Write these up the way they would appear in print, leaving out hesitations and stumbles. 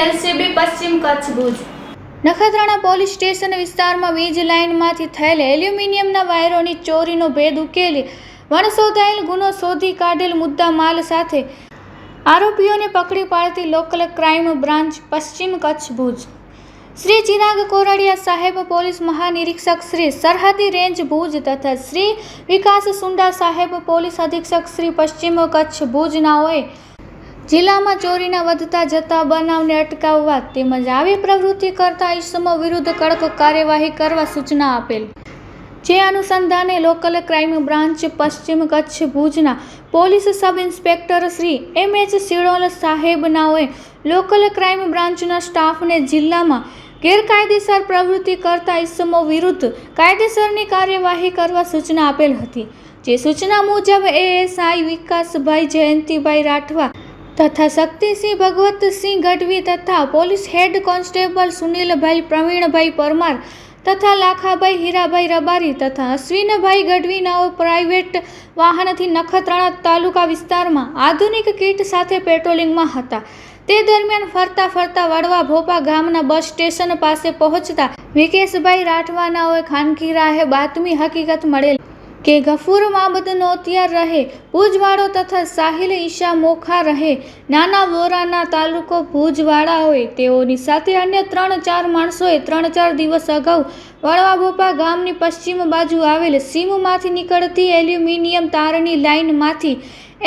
LCB પશ્ચિમ Kutch Bhuj Nakhatrana police station વિસ્તારમાં વીજ લાઇનમાંથી થયેલ એલ્યુમિનિયમના વાયરોની ચોરીનો ભેદ ઉકેલી વણશોધાયેલ ગુનો શોધી કાઢેલ મુદ્દા માલ સાથે આરોપીઓને પકડી પાડતી લોકલ ક્રાઇમ બ્રાન્ચ પશ્ચિમ કચ્છ ભુજ શ્રી ચિરાગ કોરડિયા સાહેબ પોલીસ મહાનિરીક્ષક શ્રી સરહદી રેન્જ ભુજ તથા શ્રી વિકાસ સુંડા સાહેબ પોલીસ અધિક્ષક શ્રી પશ્ચિમ કચ્છ ભુજ નાઓએ જિલ્લામાં ચોરીના વધતા જતા બનાવને અટકાવવા તેમજ આવી પ્રવૃત્તિ કરતા ઇસમો વિરુદ્ધ કડક કાર્યવાહી કરવા સૂચના આપેલ। જે અનુસંધાને લોકલ ક્રાઇમ બ્રાન્ચ પશ્ચિમ કચ્છ ભુજના પોલીસ સબ ઇન્સ્પેક્ટર શ્રી એમ.એચ. સિડોલ સાહેબ નાઓએ લોકલ ક્રાઇમ બ્રાન્ચના સ્ટાફને જિલ્લામાં ગેરકાયદેસર પ્રવૃત્તિ કરતા ઇસમો વિરુદ્ધ કાયદેસરની કાર્યવાહી કરવા સૂચના આપેલ હતી। જે સૂચના મુજબ એએસઆઈ વિકાસભાઈ જયંતિભાઈ રાઠવા તથા શક્તિસિંહ ભગવતસિંહ ગઢવી તથા પોલીસ હેડ કોન્સ્ટેબલ સુનિલભાઈ પ્રવીણભાઈ પરમાર તથા લાખાભાઈ હીરાભાઈ રબારી તથા અશ્વિનભાઈ ગઢવી નાઓ પ્રાઇવેટ વાહનથી નખત્રાણા તાલુકા વિસ્તારમાં આધુનિક કીટ સાથે પેટ્રોલિંગમાં હતા। તે દરમિયાન ફરતા વડવા ભોપા ગામના બસ સ્ટેશન પાસે પહોંચતા વિકેશભાઈ રાઠવા નાઓએ ખાનગી રાહે બાતમી હકીકત મળેલ કે ગફૂર મામદ નોતિયાર રહે ભુજવાડો તથા સાહિલ ઈશા મોખા રહે નાના વોરાના તાલુકો ભુજવાડા હોય તેઓની સાથે અન્ય 3-4 માણસોએ 3-4 દિવસ અગાઉ વડવા ભોપા ગામની પશ્ચિમ બાજુ આવેલ સીમમાંથી નીકળતી એલ્યુમિનિયમ તારની લાઇનમાંથી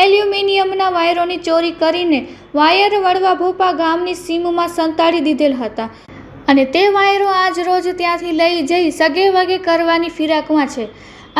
એલ્યુમિનિયમના વાયરોની ચોરી કરીને વાયર વડવા ભોપા ગામની સીમમાં સંતાડી દીધેલ હતા અને તે વાયરો આજ રોજ ત્યાંથી લઈ જઈ સગે વગે કરવાની ફિરાકમાં છે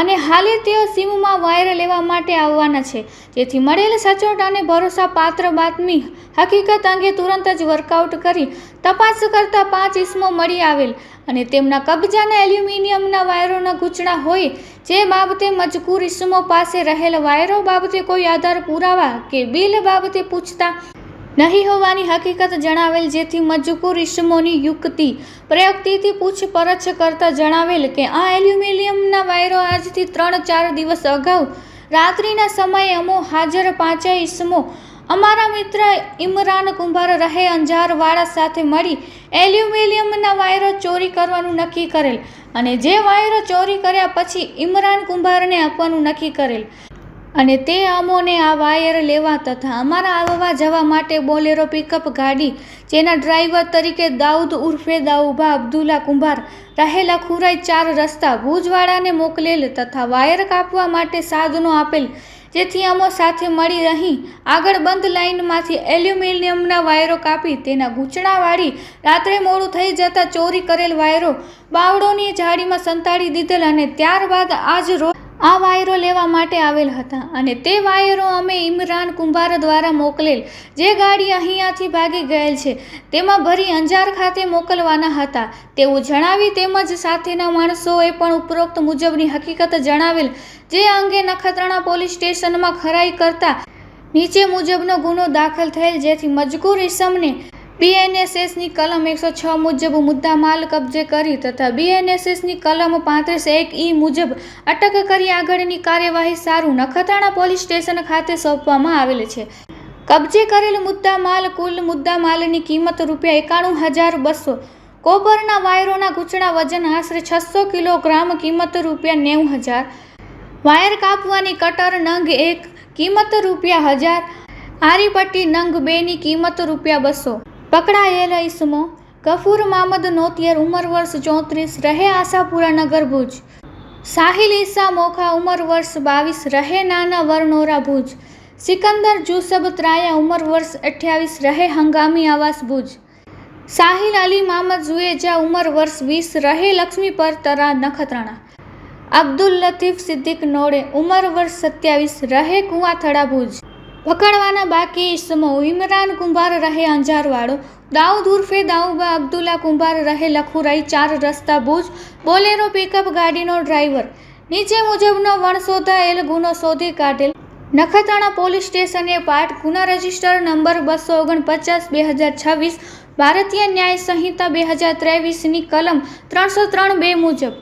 અને હાલે તેઓ સીમમાં વાયર લેવા માટે આવવાના છે। જેથી મળેલ સચોટ અને ભરોસાપાત્ર બાતમી હકીકત અંગે તુરંત જ વર્કઆઉટ કરી તપાસ કરતા 5 ઇસમો મળી આવેલ અને તેમના કબજાના એલ્યુમિનિયમના વાયરોના ગૂંચણા હોય જે બાબતે મજકૂર ઇસમો પાસે રહેલ વાયરો બાબતે કોઈ આધાર પુરાવા કે બિલ બાબતે પૂછતા નહીં હોવાની હકીકત જણાવેલ। જેથી મજકૂર ઇસમોની યુક્તિ પ્રયુક્તિથી પૂછપરછ કરતા જણાવેલ કે આ એલ્યુમિનિયમના વાયરો આજથી 3-4 દિવસ અગાઉ રાત્રિના સમયે અમો હાજર 5 ઇસમો અમારા મિત્ર ઇમરાન કુંભાર રહે અંજારવાડા સાથે મળી એલ્યુમિનિયમના વાયરો ચોરી કરવાનું નક્કી કરેલ અને જે વાયરો ચોરી કર્યા પછી ઇમરાન કુંભારને આપવાનું નક્કી કરેલ અને તે અમોને આ વાયર લેવા તથા અમારા આવવા જવા માટે બોલેરો પિકઅપ ગાડી જેના ડ્રાઈવર તરીકે દાઉદ ઉર્ફે દાઉભા અબ્દુલ્લા કુંભાર રહેલા ખુરાઈ 4 રસ્તા ભુજવાડાને મોકલેલ તથા વાયર કાપવા માટે સાધનો આપેલ। જેથી અમો સાથે મળી રહી આગળ બંધ લાઇનમાંથી એલ્યુમિનિયમના વાયરો કાપી તેના ગૂંચણાવાળી રાત્રે મોડું થઈ જતા ચોરી કરેલ વાયરો બાવળોની ઝાડીમાં સંતાડી દીધેલ અને ત્યારબાદ આજ રોજ આ વાયરો લેવા માટે આવેલ હતા અને તે વાયરો અમે ઇમરાન કુંભાર દ્વારા મોકલેલ જે ગાડી અહીંયાથી ભાગી ગયેલ છે તેમાં ભરી અંજાર ખાતે મોકલવાના હતા તેવું જણાવી તેમજ સાથેના માણસોએ પણ ઉપરોક્ત મુજબની હકીકત જણાવેલ। જે અંગે નખત્રાણા પોલીસ સ્ટેશનમાં ખરાઈ કરતા નીચે મુજબનો ગુનો દાખલ થયેલ। જેથી મજકૂર ઇસમને BNSSની કલમ 106 મુજબ મુદ્દા માલ કબજે કરી તથા BNSSની કલમ 35(1) મુજબ અટક કરી આગળની કાર્યવાહી સારું નખત્રાણા પોલીસ સ્ટેશન ખાતે સોંપવામાં આવેલ છે। કબજે કરેલ મુદ્દા માલ કુલ મુદ્દા માલની કિંમત ₹91,200। કોપરના વાયરોના ગૂંચણા વજન આશરે 600 કિલોગ્રામ કિંમત ₹90,000। વાયર કાપવાની કટર નંગ 1 કિંમત ₹1000। આરી પટ્ટી નંગ 2 ની કિંમત ₹200। પકડાયેલ ઇસમો ગફૂર મામદ નોતિયાર ઉંમર વર્ષ 34 રહે આશાપુરા નગર ભુજ, સાહિલ ઈસા મોખા ઉંમર વર્ષ 22 રહે નાના વરનોરા ભુજ, સિકંદર જુસબ ત્રાયા ઉંમર વર્ષ 28 રહે હંગામી આવાસ ભુજ, સાહિલ અલી મામદ ઝુએજા ઉંમર વર્ષ 20 રહે લક્ષ્મીપર તરા નખત્રાણા, અબ્દુલ લતીફ સિદ્દીક નોડે ઉંમર વર્ષ 27 રહે કુવાથડા ભુજ। પકડવાના બાકી ઇસમો ઇમરાન કુંભાર રહે અંજારવાડો, દાઉદ ઉર્ફે દાઉબા અબ્દુલ્લા કુંભાર રહે લખુરાઈ 4 રસ્તા ભુજ બોલેરો પિકઅપ ગાડીનો ડ્રાઈવર। નીચે મુજબનો વણશોધાયેલ ગુનો શોધી કાઢેલ। નખત્રાણા પોલીસ સ્ટેશને પાઠ ગુના રજિસ્ટર નંબર 249/2026 ભારતીય ન્યાય સંહિતા 2023ની કલમ 303(2) મુજબ